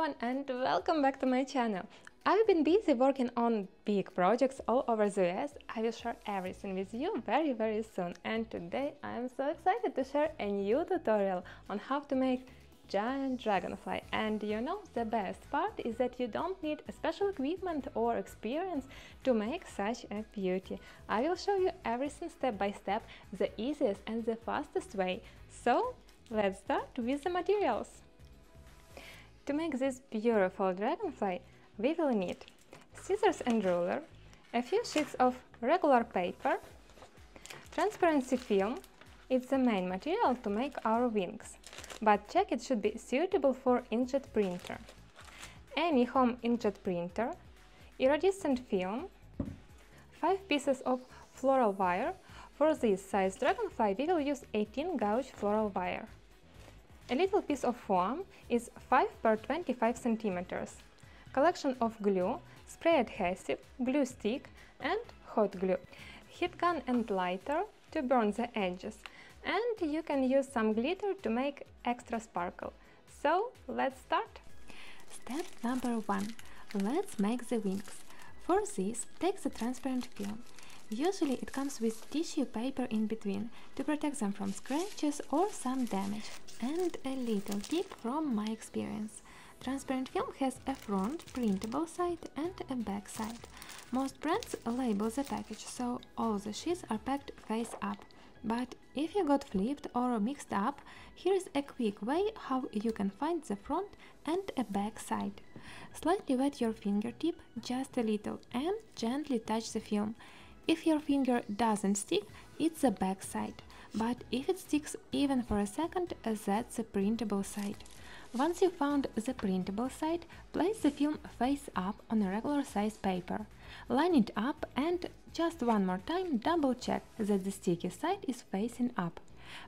everyone and welcome back to my channel. I've been busy working on big projects all over the US. I will share everything with you very soon, and today I am so excited to share a new tutorial on how to make Giant Dragonfly. And you know, the best part is that you don't need a special equipment or experience to make such a beauty. I will show you everything step by step, the easiest and the fastest way. So let's start with the materials. To make this beautiful dragonfly, we will need scissors and ruler, a few sheets of regular paper, transparency film. It's the main material to make our wings, but check it should be suitable for inkjet printer. Any home inkjet printer, iridescent film, 5 pieces of floral wire. For this size dragonfly we will use 18 gauge floral wire. A little piece of foam is 5 by 25 centimeters. Collection of glue, spray adhesive, glue stick and hot glue. Heat gun and lighter to burn the edges. And you can use some glitter to make extra sparkle. So let's start. Step number 1. Let's make the wings. For this, take the transparent film. Usually it comes with tissue paper in between to protect them from scratches or some damage. And a little tip from my experience. Transparent film has a front printable side and a back side. Most brands label the package, so all the sheets are packed face up. But if you got flipped or mixed up, here is a quick way how you can find the front and a back side. Slightly wet your fingertip, just a little, and gently touch the film. If your finger doesn't stick, it's the back side, but if it sticks even for a second, that's the printable side. Once you found the printable side, place the film face up on a regular size paper. Line it up and just one more time double check that the sticky side is facing up.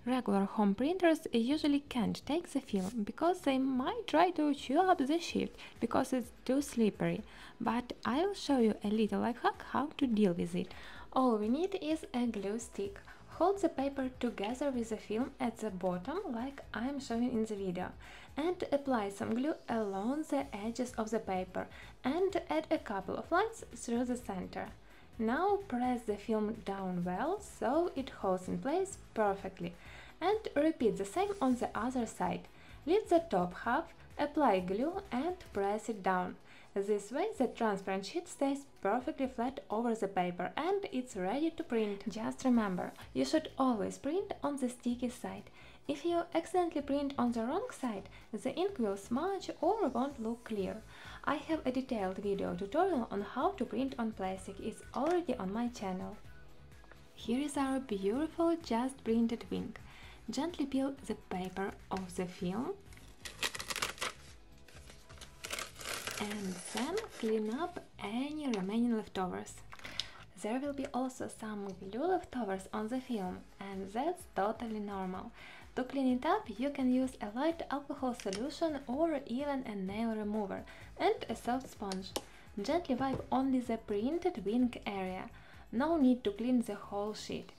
Regular home printers usually can't take the film because they might try to chew up the sheet because it's too slippery, but I will show you a little life hack how to deal with it. All we need is a glue stick. Hold the paper together with the film at the bottom like I am showing in the video, and apply some glue along the edges of the paper and add a couple of lines through the center. Now press the film down well so it holds in place perfectly, and repeat the same on the other side. Lift the top half, apply glue and press it down. This way the transparent sheet stays perfectly flat over the paper and it's ready to print. Just remember, you should always print on the sticky side. If you accidentally print on the wrong side, the ink will smudge or won't look clear. I have a detailed video tutorial on how to print on plastic. It's already on my channel. Here is our beautiful just printed wing. Gently peel the paper off the film and then clean up any remaining leftovers. There will be also some glue leftovers on the film, and that's totally normal. To clean it up, you can use a light alcohol solution or even a nail remover and a soft sponge. Gently wipe only the printed wing area. No need to clean the whole sheet.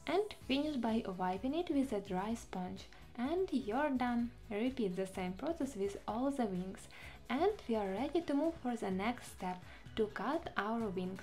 And finish by wiping it with a dry sponge. And you're done. Repeat the same process with all the wings. And we are ready to move for the next step, to cut our wings.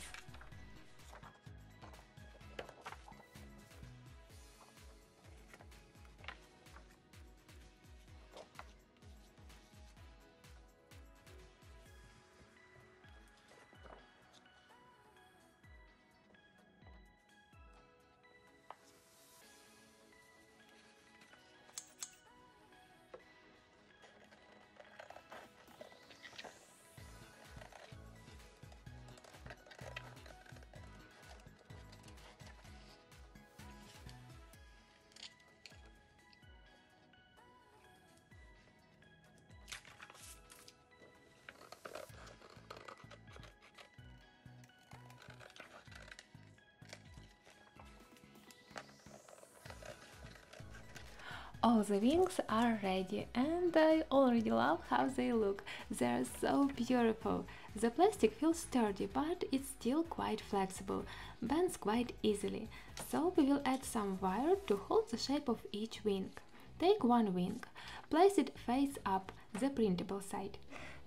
All the wings are ready and I already love how they look. They are so beautiful. The plastic feels sturdy, but it's still quite flexible, bends quite easily. So we will add some wire to hold the shape of each wing. Take one wing, place it face up, the printable side.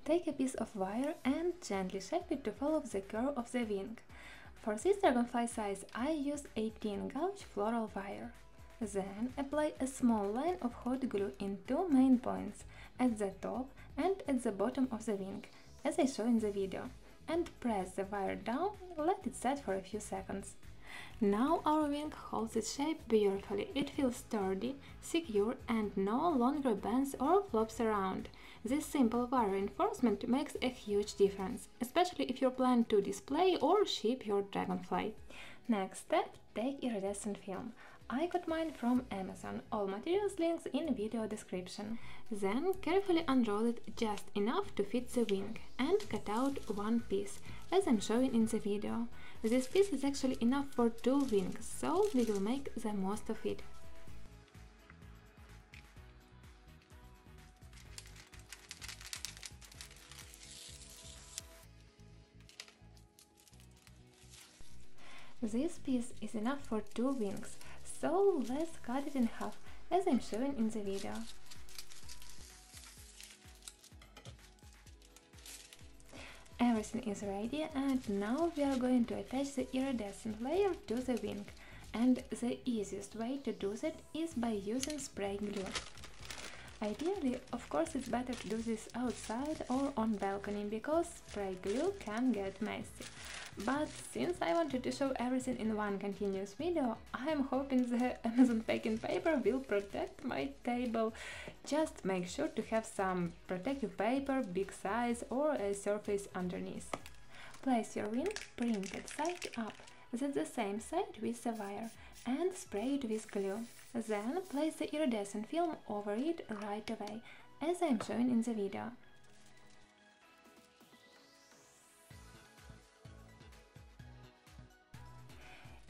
take a piece of wire and gently shape it to follow the curve of the wing. For this dragonfly size I use 18 gauge floral wire. Then apply a small line of hot glue in two main points, at the top and at the bottom of the wing, as I show in the video, and press the wire down, let it set for a few seconds. Now our wing holds its shape beautifully, it feels sturdy, secure and no longer bends or flops around. This simple wire reinforcement makes a huge difference, especially if you plan to display or ship your dragonfly. Next step, take iridescent film. I got mine from Amazon, all materials links in video description. Then carefully unroll it just enough to fit the wing and cut out one piece, as I'm showing in the video. This piece is actually enough for two wings, so we will make the most of it. This piece is enough for two wings, so let's cut it in half, as I'm showing in the video. Everything is ready, and now we are going to attach the iridescent layer to the wing, and the easiest way to do that is by using spray glue. Ideally, of course, it's better to do this outside or on balcony, because spray glue can get messy. But since I wanted to show everything in one continuous video, I am hoping the Amazon packing paper will protect my table. Just make sure to have some protective paper, big size or a surface underneath. Place your wing printed side up, that's the same side with the wire, and spray it with glue. Then place the iridescent film over it right away, as I am showing in the video.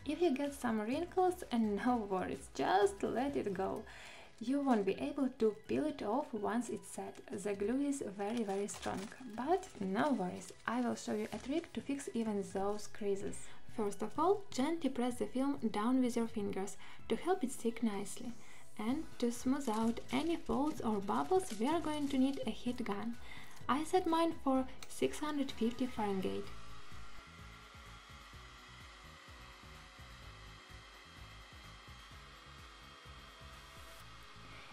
If you get some wrinkles, and no worries, just let it go. You won't be able to peel it off once it's set, the glue is very strong. But no worries, I will show you a trick to fix even those creases. First of all, gently press the film down with your fingers to help it stick nicely. And to smooth out any folds or bubbles, we are going to need a heat gun. I set mine for 650 Fahrenheit.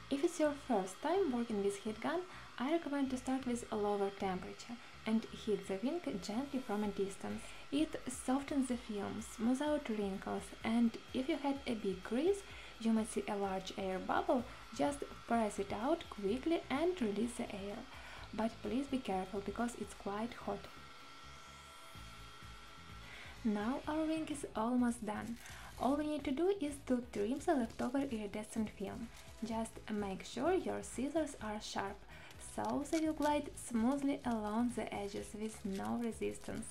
If it's your first time working with heat gun, I recommend to start with a lower temperature and heat the wing gently from a distance. It softens the film, smooths out wrinkles, and if you had a big crease, you might see a large air bubble. Just press it out quickly and release the air. But please be careful because it's quite hot. Now our wing is almost done. All we need to do is to trim the leftover iridescent film. Just make sure your scissors are sharp, so they will glide smoothly along the edges with no resistance.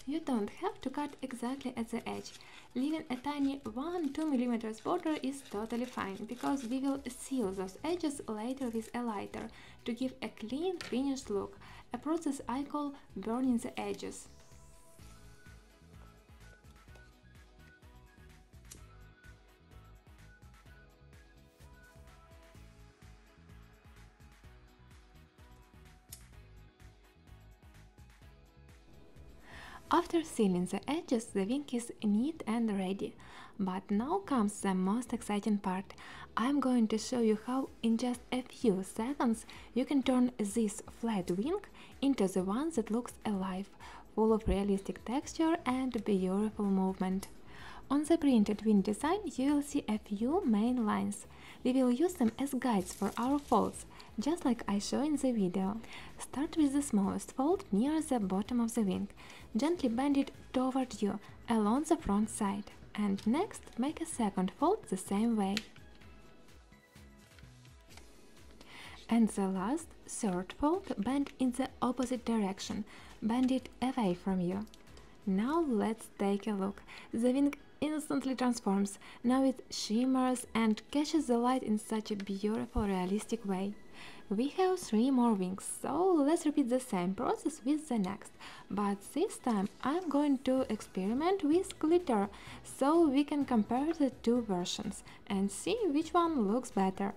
You don't have to cut exactly at the edge. Leaving a tiny 1-2 mm border is totally fine, because we will seal those edges later with a lighter to give a clean, finished look, a process I call burning the edges. After sealing the edges, the wing is neat and ready. But now comes the most exciting part. I'm going to show you how in just a few seconds you can turn this flat wing into the one that looks alive, full of realistic texture and beautiful movement. On the printed wing design you will see a few main lines. We will use them as guides for our folds, just like I show in the video. Start with the smallest fold near the bottom of the wing. Gently bend it toward you along the front side, and next make a second fold the same way. And the last, third fold, bend in the opposite direction, bend it away from you. Now let's take a look. The wing instantly transforms. Now it shimmers and catches the light in such a beautiful, realistic way. We have 3 more wings, so let's repeat the same process with the next. But this time I'm going to experiment with glitter, so we can compare the two versions and see which one looks better.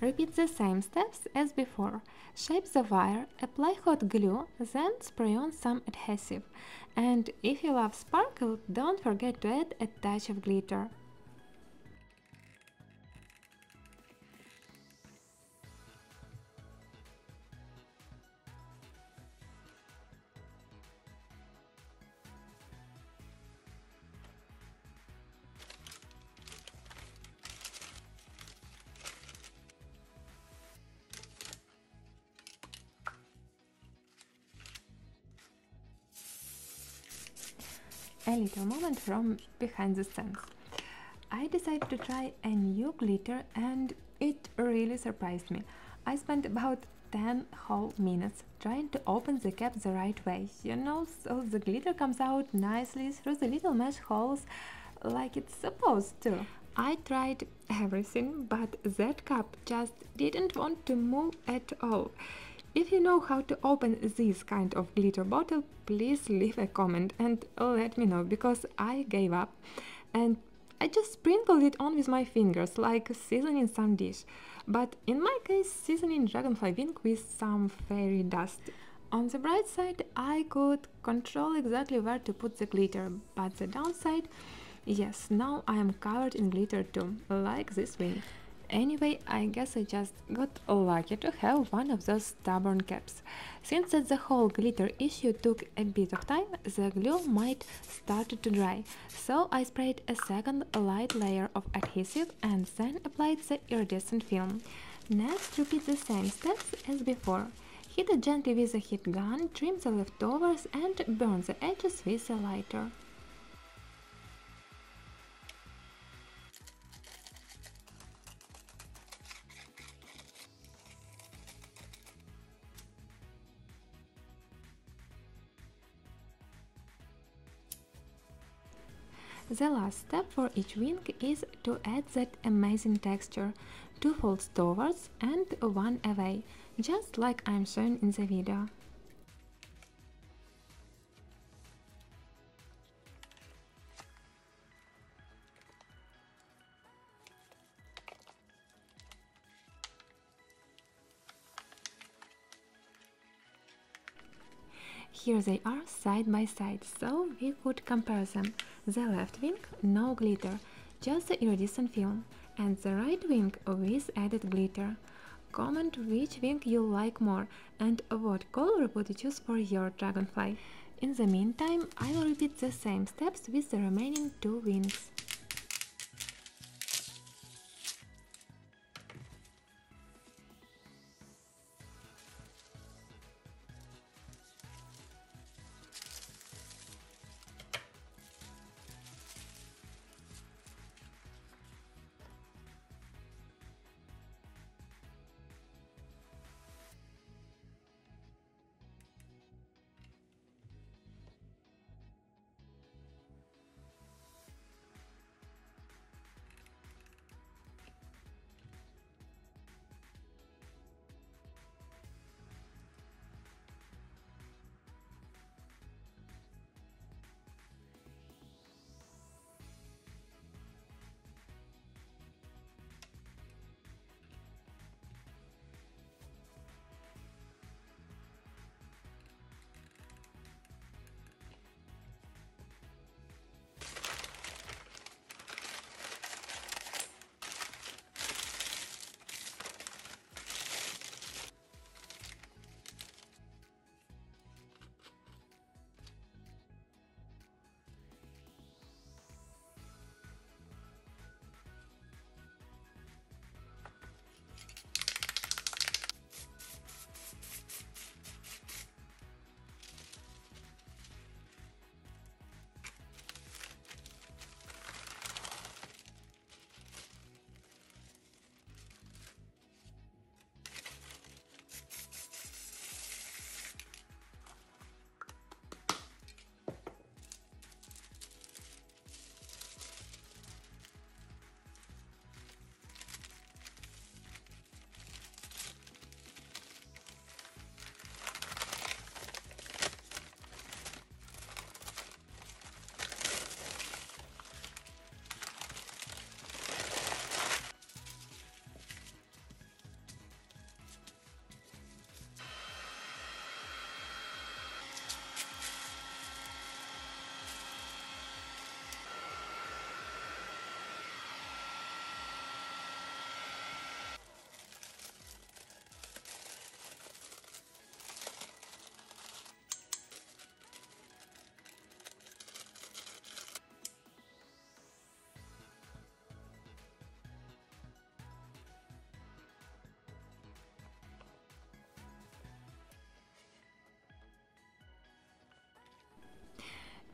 Repeat the same steps as before. Shape the wire, apply hot glue, then spray on some adhesive. And if you love sparkle, don't forget to add a touch of glitter. A little moment from behind the scenes. I decided to try a new glitter and it really surprised me. I spent about 10 whole minutes trying to open the cap the right way, so the glitter comes out nicely through the little mesh holes like it's supposed to. I tried everything, but that cap just didn't want to move at all. If you know how to open this kind of glitter bottle, please leave a comment and let me know, because I gave up and I just sprinkled it on with my fingers like seasoning some dish. But in my case, seasoning dragonfly wing with some fairy dust. On the bright side, I could control exactly where to put the glitter, but the downside, yes, now I am covered in glitter too, like this wing. Anyway, I guess I just got lucky to have one of those stubborn caps. Since that the whole glitter issue took a bit of time, the glue might start to dry, so I sprayed a second light layer of adhesive and then applied the iridescent film. Next, repeat the same steps as before. Heat it gently with a heat gun, trim the leftovers and burn the edges with a lighter. The last step for each wing is to add that amazing texture. 2 folds towards and 1 away, just like I'm showing in the video. Here they are side by side, so we could compare them. The left wing, no glitter, just the iridescent film, and the right wing with added glitter. Comment which wing you like more and what color would you choose for your dragonfly. In the meantime, I will repeat the same steps with the remaining 2 wings.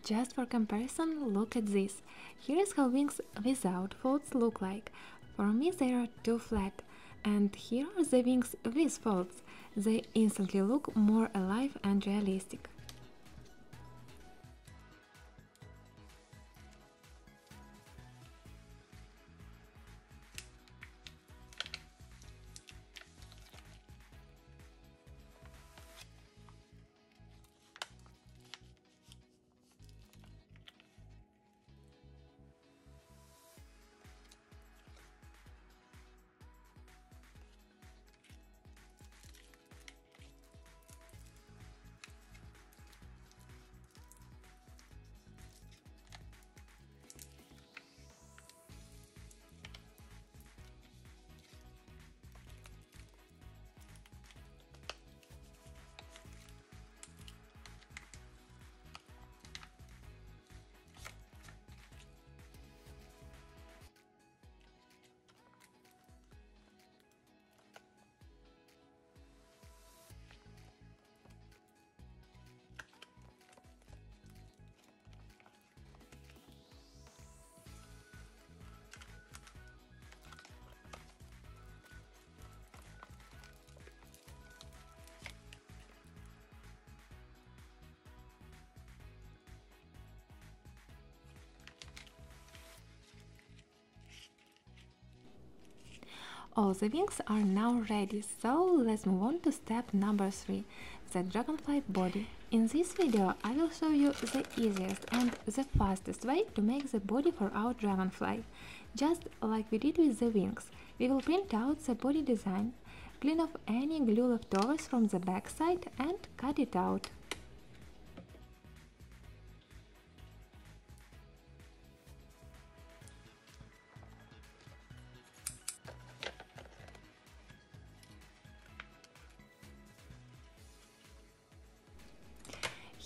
Just for comparison, look at this. Here is how wings without folds look like. For me they are too flat. And here are the wings with folds. They instantly look more alive and realistic. All the wings are now ready, so let's move on to step number 3, the dragonfly body. In this video I will show you the easiest and the fastest way to make the body for our dragonfly. Just like we did with the wings, we will print out the body design, clean off any glue leftovers from the back side and cut it out.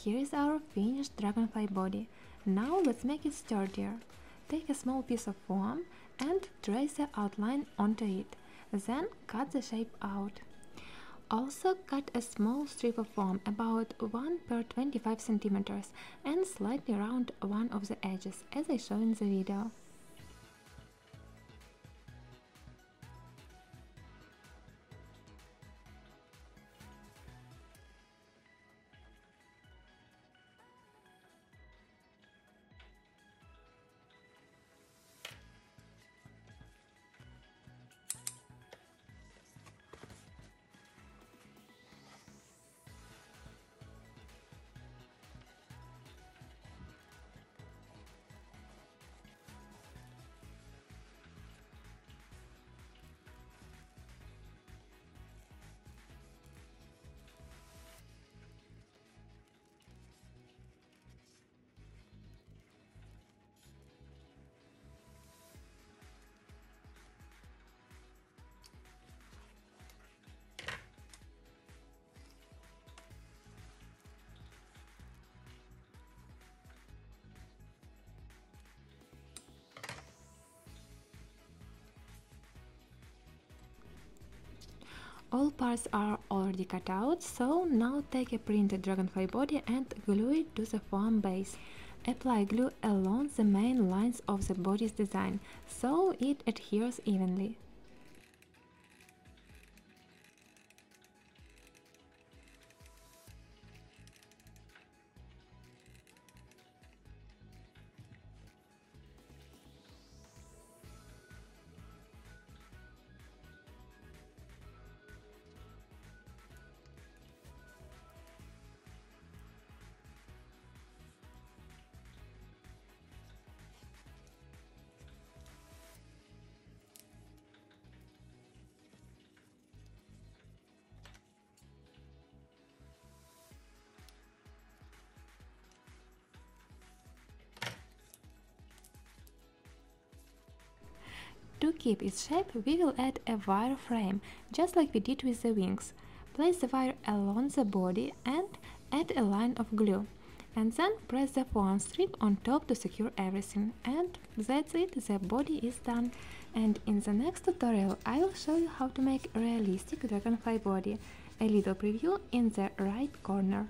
Here is our finished dragonfly body. Now let's make it sturdier. Take a small piece of foam and trace the outline onto it. Then cut the shape out. Also cut a small strip of foam about 1 per 25 cm and slightly round one of the edges, as I show in the video. All parts are already cut out, so now take a printed dragonfly body and glue it to the foam base. Apply glue along the main lines of the body's design, so it adheres evenly. To keep its shape, we will add a wire frame, just like we did with the wings. Place the wire along the body and add a line of glue. And then press the foam strip on top to secure everything. And that's it, the body is done. And in the next tutorial I will show you how to make a realistic dragonfly body. A little preview in the right corner.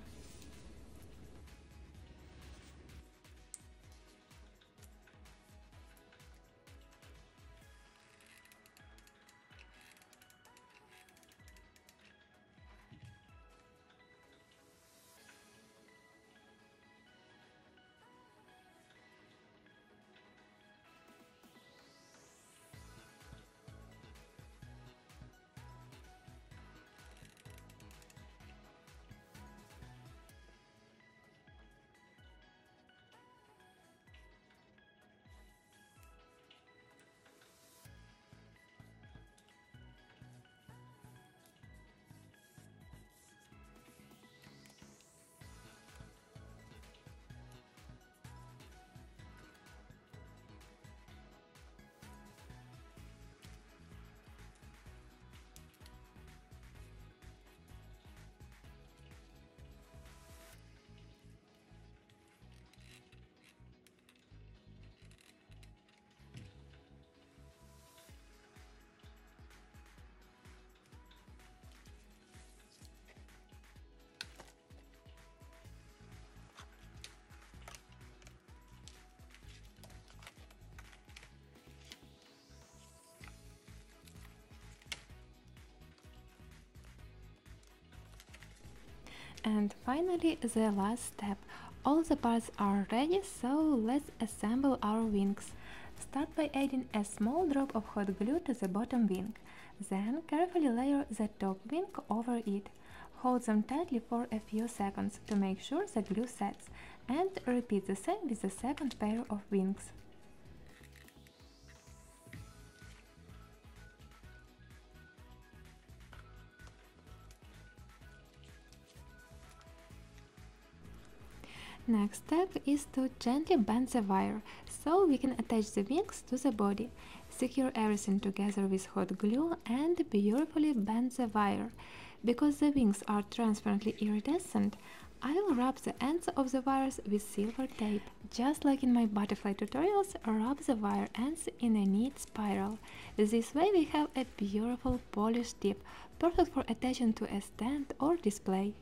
And finally, the last step. All the parts are ready, so let's assemble our wings. Start by adding a small drop of hot glue to the bottom wing. Then carefully layer the top wing over it. Hold them tightly for a few seconds to make sure the glue sets, and repeat the same with the second pair of wings. Next step is to gently bend the wire, so we can attach the wings to the body. Secure everything together with hot glue and beautifully bend the wire. Because the wings are transparently iridescent, I will wrap the ends of the wires with silver tape. Just like in my butterfly tutorials, wrap the wire ends in a neat spiral. This way we have a beautiful polished tip, perfect for attaching to a stand or display.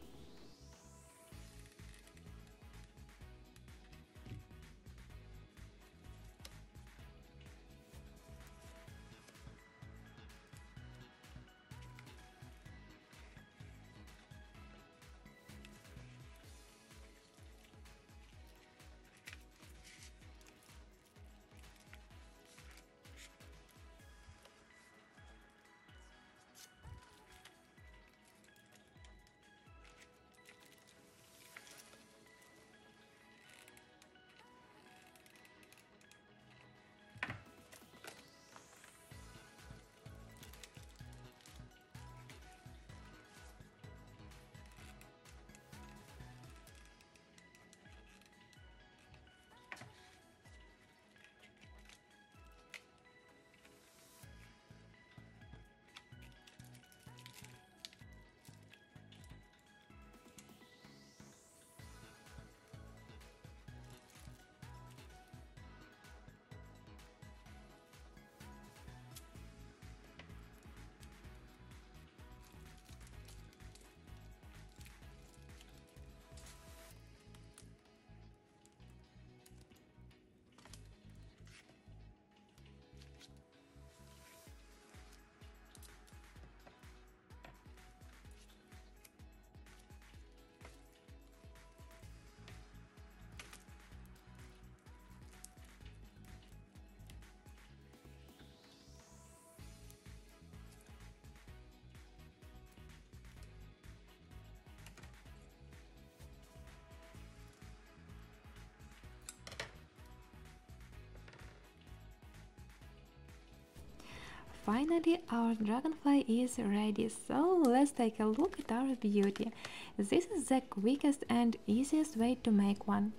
Finally, our dragonfly is ready, so let's take a look at our beauty. This is the quickest and easiest way to make one,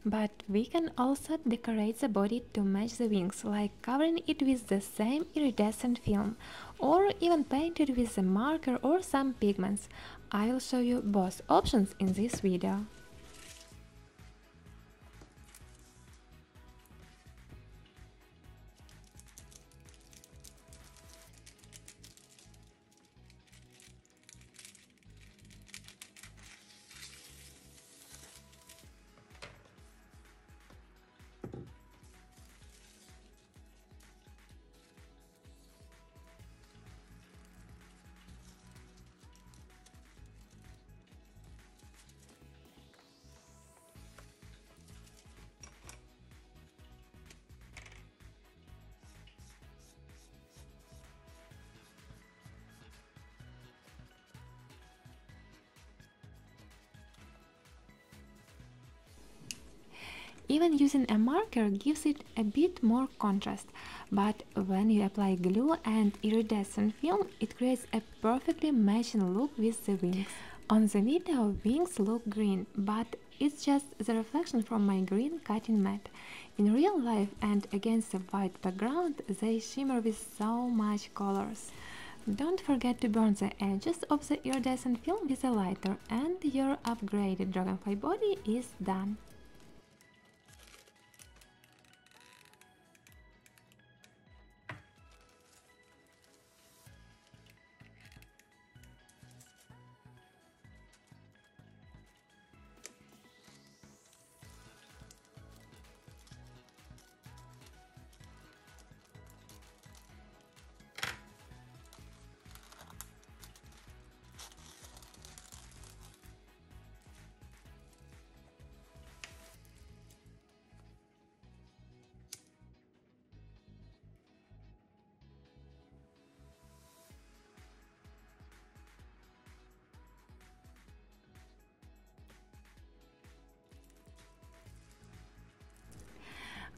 but we can also decorate the body to match the wings, like covering it with the same iridescent film, or even paint it with a marker or some pigments. I will show you both options in this video. Even using a marker gives it a bit more contrast, but when you apply glue and iridescent film, it creates a perfectly matching look with the wings. On the video, wings look green, but it's just the reflection from my green cutting mat. In real life and against a white background, they shimmer with so much colors. Don't forget to burn the edges of the iridescent film with a lighter, and your upgraded dragonfly body is done.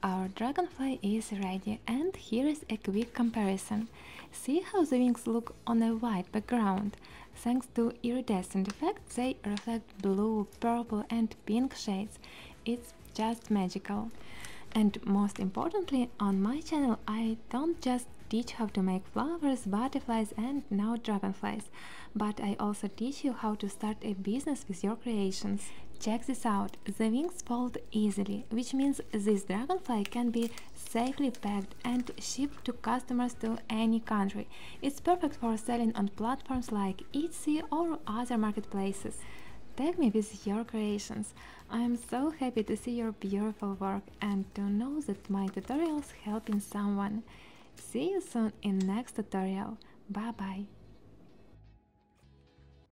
Our dragonfly is ready, and here is a quick comparison. See how the wings look on a white background? Thanks to iridescent effect, they reflect blue, purple and pink shades. It's just magical. And most importantly, on my channel I don't just teach how to make flowers, butterflies and now dragonflies, but I also teach you how to start a business with your creations. Check this out, the wings fold easily, which means this dragonfly can be safely packed and shipped to customers to any country. It's perfect for selling on platforms like Etsy or other marketplaces. Tag me with your creations. I am so happy to see your beautiful work and to know that my tutorials helping someone. See you soon in next tutorial. Bye bye.